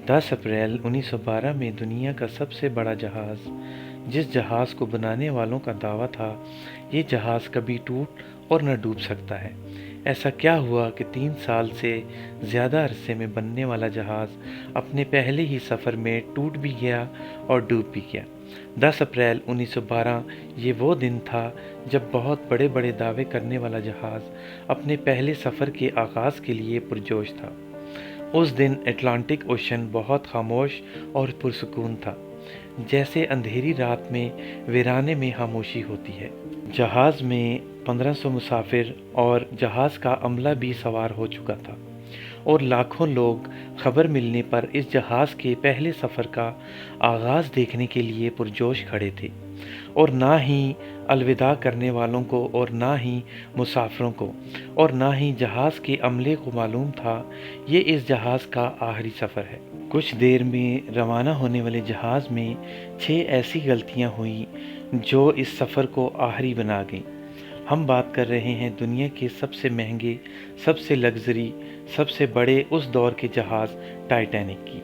10 अप्रैल 1912 में दुनिया का सबसे बड़ा जहाज़, जिस जहाज़ को बनाने वालों का दावा था ये जहाज़ कभी टूट और न डूब सकता है, ऐसा क्या हुआ कि 3 साल से ज़्यादा अरसे में बनने वाला जहाज़ अपने पहले ही सफ़र में टूट भी गया और डूब भी गया। 10 अप्रैल 1912 ये वो दिन था जब बहुत बड़े बड़े दावे करने वाला जहाज़ अपने पहले सफ़र के आगाज़ के लिए पुरजोश था। उस दिन अटलांटिक ओशन बहुत खामोश और पुरसुकून था, जैसे अंधेरी रात में वीराने में खामोशी होती है। जहाज़ में 1500 मुसाफिर और जहाज़ का अमला भी सवार हो चुका था और लाखों लोग खबर मिलने पर इस जहाज़ के पहले सफ़र का आगाज़ देखने के लिए पुरजोश खड़े थे। और ना ही अलविदा करने वालों को और ना ही मुसाफिरों को और ना ही जहाज़ के अमले को मालूम था ये इस जहाज़ का आखिरी सफ़र है। कुछ देर में रवाना होने वाले जहाज़ में 6 ऐसी गलतियां हुई जो इस सफ़र को आखिरी बना गईं। हम बात कर रहे हैं दुनिया के सबसे महंगे, सबसे लग्जरी, सबसे बड़े उस दौर के जहाज़ टाइटैनिक की।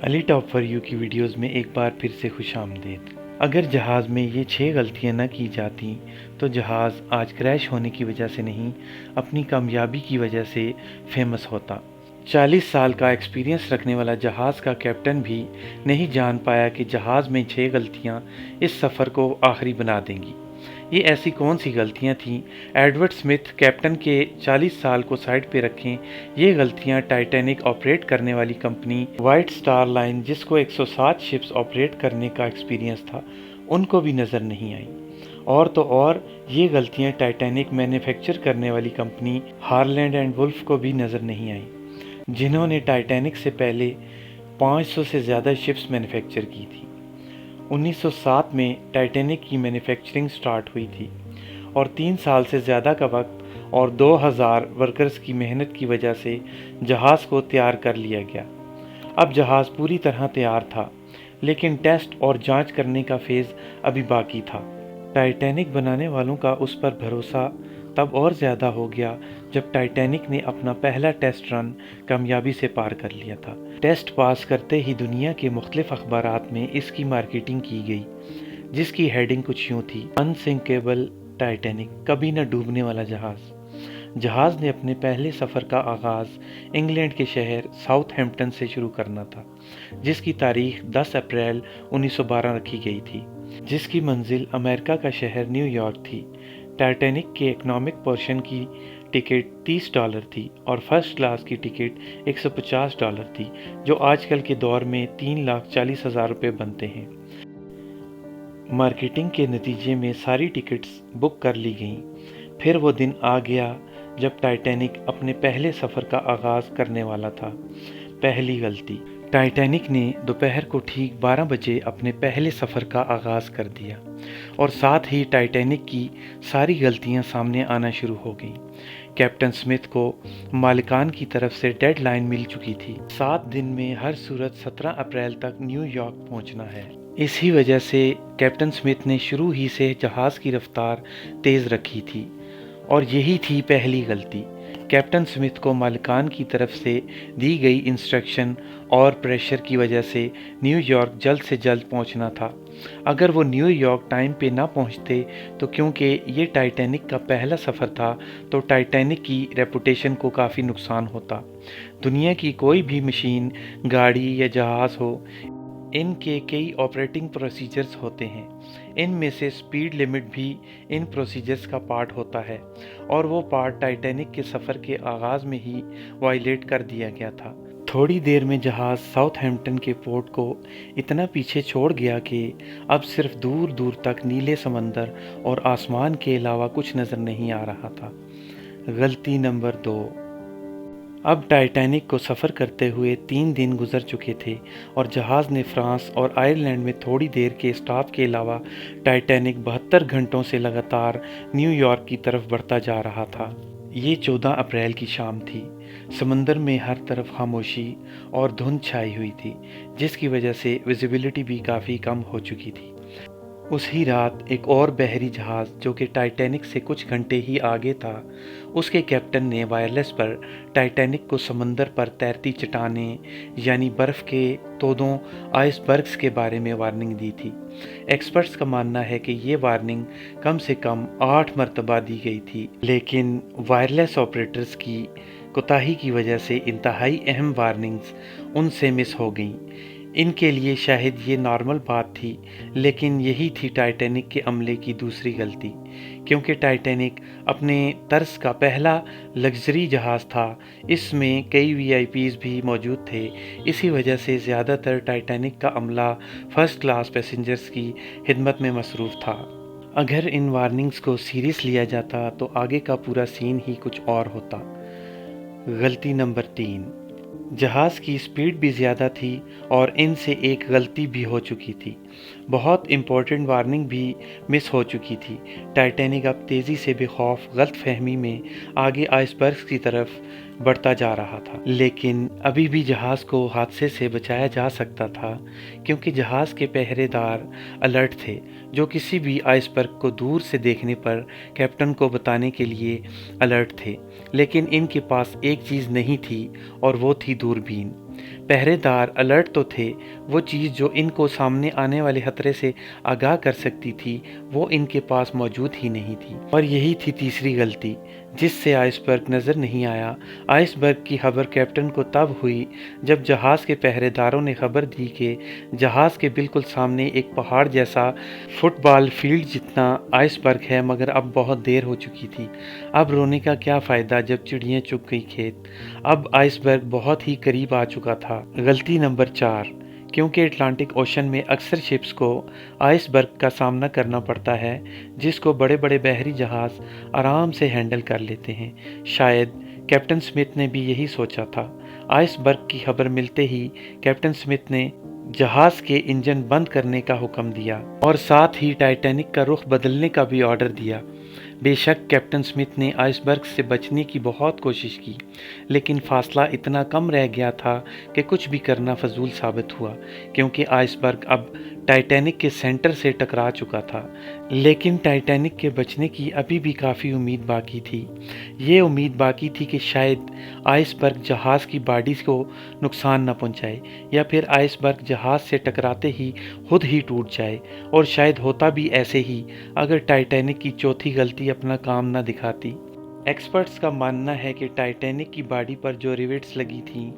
अली टॉप फॉर यू की वीडियोज़ में एक बार फिर से खुशामदीद। अगर जहाज़ में ये 6 गलतियां न की जाती तो जहाज़ आज क्रैश होने की वजह से नहीं, अपनी कामयाबी की वजह से फेमस होता। 40 साल का एक्सपीरियंस रखने वाला जहाज़ का कैप्टन भी नहीं जान पाया कि जहाज़ में 6 गलतियां इस सफ़र को आखिरी बना देंगी। ये ऐसी कौन सी गलतियां थीं? एडवर्ड स्मिथ कैप्टन के 40 साल को साइड पे रखें, ये गलतियां टाइटैनिक ऑपरेट करने वाली कंपनी वाइट स्टार लाइन, जिसको 107 शिप्स ऑपरेट करने का एक्सपीरियंस था, उनको भी नज़र नहीं आई। और तो और ये गलतियां टाइटैनिक मैन्युफैक्चर करने वाली कंपनी हारलैंड एंड वुल्फ को भी नज़र नहीं आई, जिन्होंने टाइटैनिक से पहले 500 से ज़्यादा शिप्स मैन्युफैक्चर की थी। 1907 में टाइटैनिक की मैन्युफैक्चरिंग स्टार्ट हुई थी और 3 साल से ज़्यादा का वक्त और 2000 वर्कर्स की मेहनत की वजह से जहाज़ को तैयार कर लिया गया। अब जहाज़ पूरी तरह तैयार था, लेकिन टेस्ट और जांच करने का फेज़ अभी बाकी था। टाइटैनिक बनाने वालों का उस पर भरोसा तब और ज़्यादा हो गया जब टाइटैनिक ने अपना पहला टेस्ट रन कामयाबी से पार कर लिया था। टेस्ट पास करते ही दुनिया के मुख्तलिफ अखबारात में इसकी मार्केटिंग की गई, जिसकी हेडिंग कुछ यूँ थी: अनसिंकेबल टाइटैनिक, कभी न डूबने वाला जहाज़। जहाज़ ने अपने पहले सफ़र का आगाज़ इंग्लैंड के शहर साउथहैम्पटन से शुरू करना था, जिसकी तारीख 10 अप्रैल 1912 रखी गई थी, जिसकी मंजिल अमेरिका का शहर न्यूयॉर्क थी। टाइटैनिक के इकोनॉमिक पोर्शन की टिकट $30 थी और फर्स्ट क्लास की टिकट $150 थी, जो आजकल के दौर में 3,40,000 रुपये बनते हैं। मार्केटिंग के नतीजे में सारी टिकट्स बुक कर ली गईं। फिर वो दिन आ गया जब टाइटैनिक अपने पहले सफ़र का आगाज़ करने वाला था। पहली गलती: टाइटैनिक ने दोपहर को ठीक 12 बजे अपने पहले सफ़र का आगाज़ कर दिया और साथ ही टाइटैनिक की सारी गलतियां सामने आना शुरू हो गईं। कैप्टन स्मिथ को मालिकान की तरफ से डेडलाइन मिल चुकी थी, 7 दिन में हर सूरत 17 अप्रैल तक न्यूयॉर्क पहुंचना है। इसी वजह से कैप्टन स्मिथ ने शुरू ही से जहाज़ की रफ्तार तेज़ रखी थी और यही थी पहली गलती। कैप्टन स्मिथ को मालिकान की तरफ से दी गई इंस्ट्रक्शन और प्रेशर की वजह से न्यूयॉर्क जल्द से जल्द पहुंचना था। अगर वो न्यूयॉर्क टाइम पे ना पहुंचते तो क्योंकि ये टाइटैनिक का पहला सफ़र था तो टाइटैनिक की रेपुटेशन को काफ़ी नुकसान होता। दुनिया की कोई भी मशीन, गाड़ी या जहाज़ हो, इनके कई ऑपरेटिंग प्रोसीजर्स होते हैं। इनमें से स्पीड लिमिट भी इन प्रोसीजर्स का पार्ट होता है और वो पार्ट टाइटैनिक के सफ़र के आगाज़ में ही वायलेट कर दिया गया था। थोड़ी देर में जहाज़ साउथहैम्पटन के पोर्ट को इतना पीछे छोड़ गया कि अब सिर्फ दूर दूर तक नीले समंदर और आसमान के अलावा कुछ नज़र नहीं आ रहा था। गलती नंबर 2: अब टाइटैनिक को सफ़र करते हुए 3 दिन गुजर चुके थे और जहाज़ ने फ्रांस और आयरलैंड में थोड़ी देर के स्टॉप के अलावा टाइटैनिक 72 घंटों से लगातार न्यूयॉर्क की तरफ बढ़ता जा रहा था। ये 14 अप्रैल की शाम थी। समंदर में हर तरफ खामोशी और धुंध छाई हुई थी, जिसकी वजह से विजिबिलिटी भी काफ़ी कम हो चुकी थी। اسی رات ایک اور بحری جہاز جو کہ ٹائٹینک سے کچھ گھنٹے ہی آگے تھا، اس کے کیپٹن نے وائرلیس پر ٹائٹینک کو سمندر پر تیرتی چٹانیں یعنی برف کے تودوں آئس برگز کے بارے میں وارننگ دی تھی۔ ایکسپرٹس کا ماننا ہے کہ یہ وارننگ کم سے کم 8 مرتبہ دی گئی تھی، لیکن وائرلیس آپریٹرز کی کوتاہی کی وجہ سے انتہائی اہم وارننگز ان سے مس ہو گئیں۔ ان کے لیے شاید یہ نارمل بات تھی، لیکن یہی تھی ٹائٹینک کے عملے کی دوسری غلطی۔ کیونکہ ٹائٹینک اپنے طرز کا پہلا لگژری جہاز تھا، اس میں کئی وی آئی پیز بھی موجود تھے، اسی وجہ سے زیادہ تر ٹائٹینک کا عملہ فرسٹ کلاس پیسنجرز کی خدمت میں مصروف تھا۔ اگر ان وارننگز کو سیریس لیا جاتا تو آگے کا پورا سین ہی کچھ اور ہوتا۔ غلطی نمبر 3، جہاز کی سپیڈ بھی زیادہ تھی اور ان سے ایک غلطی بھی ہو چکی تھی۔ بہت امپورٹنٹ وارننگ بھی مس ہو چکی تھی۔ ٹائٹینک اب تیزی سے بے خوف غلط فہمی میں آگے آئس برگز کی طرف بڑھتا جا رہا تھا، لیکن ابھی بھی جہاز کو حادثے سے بچایا جا سکتا تھا، کیونکہ جہاز کے پہرے دار الرٹ تھے، جو کسی بھی آئس برگ کو دور سے دیکھنے پر کیپٹن کو بتانے کے لیے الرٹ تھے۔ لیکن ان کے پاس ایک چیز نہیں تھی اور وہ تھی دوربین۔ پہرے دار الرٹ تو تھے، وہ چیز جو ان کو سامنے آنے والے خطرے سے آگاہ کر سکتی تھی وہ ان کے پاس موجود ہی نہیں تھی۔ اور یہی تھی تیسری غلطی، جس سے آئس برگ نظر نہیں آیا۔ آئس برگ کی خبر کیپٹن کو تب ہوئی جب جہاز کے پہرے داروں نے خبر دی کہ جہاز کے بالکل سامنے ایک پہاڑ جیسا فٹ بال فیلڈ جتنا آئس برگ ہے، مگر اب بہت دیر ہو چکی تھی۔ اب رونے کا کیا فائدہ جب چڑیاں چگ گئی کھیت، اب آئس برگ بہت ہی قریب آ چکا تھا۔ غلطی نمبر 4، کیونکہ اٹلانٹک اوشن میں اکثر شپس کو آئس برگ کا سامنا کرنا پڑتا ہے، جس کو بڑے بڑے بحری جہاز آرام سے ہینڈل کر لیتے ہیں۔ شاید کیپٹن سمتھ نے بھی یہی سوچا تھا۔ آئس برگ کی خبر ملتے ہی کیپٹن سمتھ نے جہاز کے انجن بند کرنے کا حکم دیا اور ساتھ ہی ٹائٹینک کا رخ بدلنے کا بھی آرڈر دیا۔ بے شک کیپٹن سمتھ نے آئس برگ سے بچنے کی بہت کوشش کی، لیکن فاصلہ اتنا کم رہ گیا تھا کہ کچھ بھی کرنا فضول ثابت ہوا، کیونکہ آئس برگ اب ٹائٹینک کے سینٹر سے ٹکرا چکا تھا۔ لیکن ٹائٹینک کے بچنے کی ابھی بھی کافی امید باقی تھی۔ یہ امید باقی تھی کہ شاید آئس برگ جہاز کی باڈی کو نقصان نہ پہنچائے، یا پھر آئس برگ جہاز سے ٹکراتے ہی خود ہی ٹوٹ جائے، اور شاید ہوتا بھی ایسے ہی اگر ٹائٹینک کی چوتھی غلطی اپنا کام نہ دکھاتی۔ ایکسپرٹس کا ماننا ہے کہ ٹائٹینک کی باڈی پر جو ریوٹس لگی تھیں،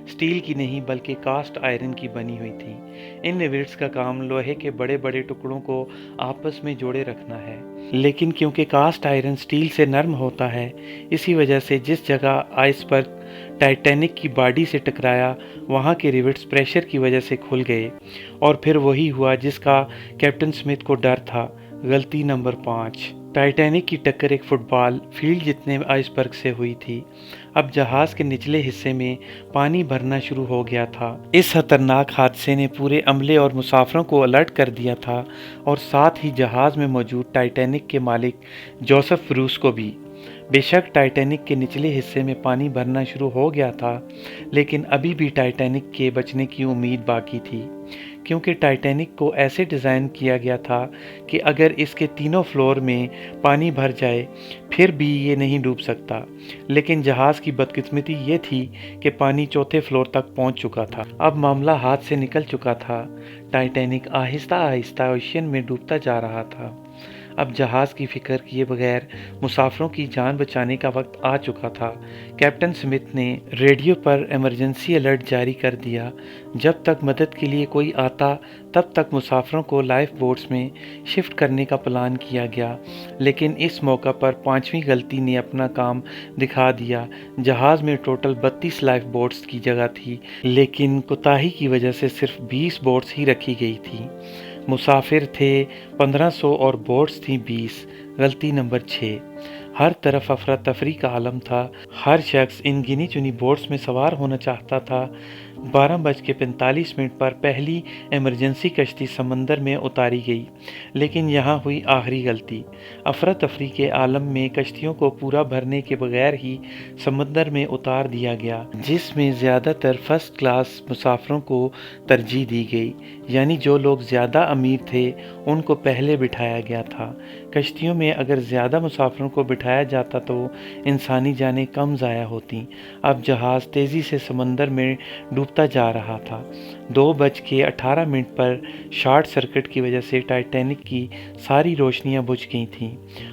سٹیل کی نہیں بلکہ کاسٹ آئرن کی بنی ہوئی تھیں۔ ان ریوٹس کا کام لوہے کے بڑے بڑے ٹکڑوں کو آپس میں جوڑے رکھنا ہے، لیکن کیونکہ کاسٹ آئرن سٹیل سے نرم ہوتا ہے، اسی وجہ سے جس جگہ آئس برگ ٹائٹینک کی باڈی سے ٹکرایا وہاں کے ریوٹس پریشر کی وجہ سے کھل گئے، اور پھر وہی ہوا جس کا کیپٹن سمتھ کو ڈر تھا۔ غلطی نمبر 5، ٹائٹینک کی ٹکر ایک فٹ بال فیلڈ جتنے آئس برگ سے ہوئی تھی۔ اب جہاز کے نچلے حصے میں پانی بھرنا شروع ہو گیا تھا۔ اس خطرناک حادثے نے پورے عملے اور مسافروں کو الرٹ کر دیا تھا، اور ساتھ ہی جہاز میں موجود ٹائٹینک کے مالک جوزف بروس کو بھی۔ بے شک ٹائٹینک کے نچلے حصے میں پانی بھرنا شروع ہو گیا تھا، لیکن ابھی بھی ٹائٹینک کے بچنے کی امید باقی تھی، کیونکہ ٹائٹینک کو ایسے ڈیزائن کیا گیا تھا کہ اگر اس کے تینوں فلور میں پانی بھر جائے پھر بھی یہ نہیں ڈوب سکتا۔ لیکن جہاز کی بدقسمتی یہ تھی کہ پانی چوتھے فلور تک پہنچ چکا تھا۔ اب معاملہ ہاتھ سے نکل چکا تھا۔ ٹائٹینک آہستہ آہستہ اوشین میں ڈوبتا جا رہا تھا۔ اب جہاز کی فکر کیے بغیر مسافروں کی جان بچانے کا وقت آ چکا تھا۔ کیپٹن سمتھ نے ریڈیو پر ایمرجنسی الرٹ جاری کر دیا۔ جب تک مدد کے لیے کوئی آتا تب تک مسافروں کو لائف بوٹس میں شفٹ کرنے کا پلان کیا گیا، لیکن اس موقع پر 5ویں غلطی نے اپنا کام دکھا دیا۔ جہاز میں ٹوٹل 32 لائف بوٹس کی جگہ تھی، لیکن کوتاہی کی وجہ سے صرف 20 بوٹس ہی رکھی گئی تھی۔ مسافر تھے 1500 اور بوٹس تھیں 20۔ غلطی نمبر 6، ہر طرف افراتفری کا عالم تھا۔ ہر شخص ان گنی چنی بوٹس میں سوار ہونا چاہتا تھا، 12:45 पर पहली इमरजेंसी कश्ती समंदर में उतारी गई, लेकिन यहाँ हुई आखिरी गलती। अफरा तफरी के आलम में कश्तियों को पूरा भरने के बगैर ही समंदर में उतार दिया गया, जिसमें ज़्यादातर फर्स्ट क्लास मुसाफिरों को तरजीह दी गई, यानी जो लोग ज़्यादा अमीर थे उनको पहले बिठाया गया था। कश्तियों में अगर ज़्यादा मुसाफिरों को बिठाया जाता तो इंसानी जानें कम ज़ाया होती। अब जहाज़ तेज़ी से समंदर में डूबता जा रहा था। 2:18 पर शॉर्ट सर्किट की वजह से टाइटैनिक की सारी रोशनियां बुझ गई थीं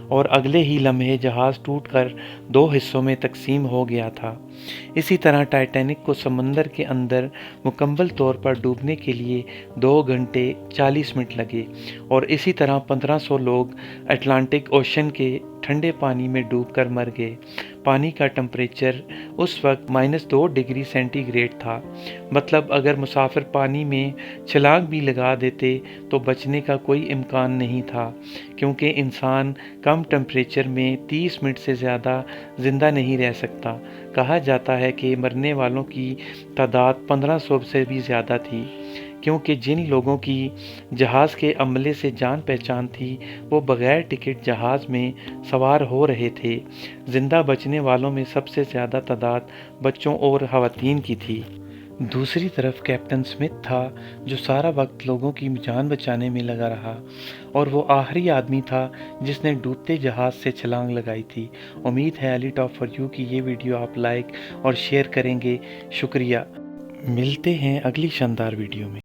और अगले ही लम्हे जहाज़ टूटकर 2 हिस्सों में तकसीम हो गया था। इसी तरह टाइटैनिक को समंदर के अंदर मुकम्मल तौर पर डूबने के लिए 2 घंटे 40 मिनट लगे और इसी तरह 1500 लोग अटलांटिक ओशन के ठंडे पानी में डूबकर मर गए। पानी का टेम्परेचर उस वक्त -2 डिग्री सेंटीग्रेड था। मतलब अगर मुसाफिर पानी में छलांग भी लगा देते तो बचने का कोई इम्कान नहीं था, क्योंकि इंसान कम टेम्परेचर में 30 मिनट से ज़्यादा ज़िंदा नहीं रह सकता। कहा जाता है कि मरने वालों की तादाद 1500 से भी ज़्यादा थी, क्योंकि जिन लोगों की जहाज़ के अमले से जान पहचान थी वो बग़ैर टिकट जहाज़ में सवार हो रहे थे। ज़िंदा बचने वालों में सबसे ज़्यादा तादाद बच्चों और ख़वातीन की थी। दूसरी तरफ कैप्टन स्मिथ था, जो सारा वक्त लोगों की जान बचाने में लगा रहा, और वो आखिरी आदमी था जिसने डूबते जहाज़ से छलांग लगाई थी। उम्मीद है अली टॉप फॉर यू की ये वीडियो आप लाइक और शेयर करेंगे। शुक्रिया। मिलते हैं अगली शानदार वीडियो में।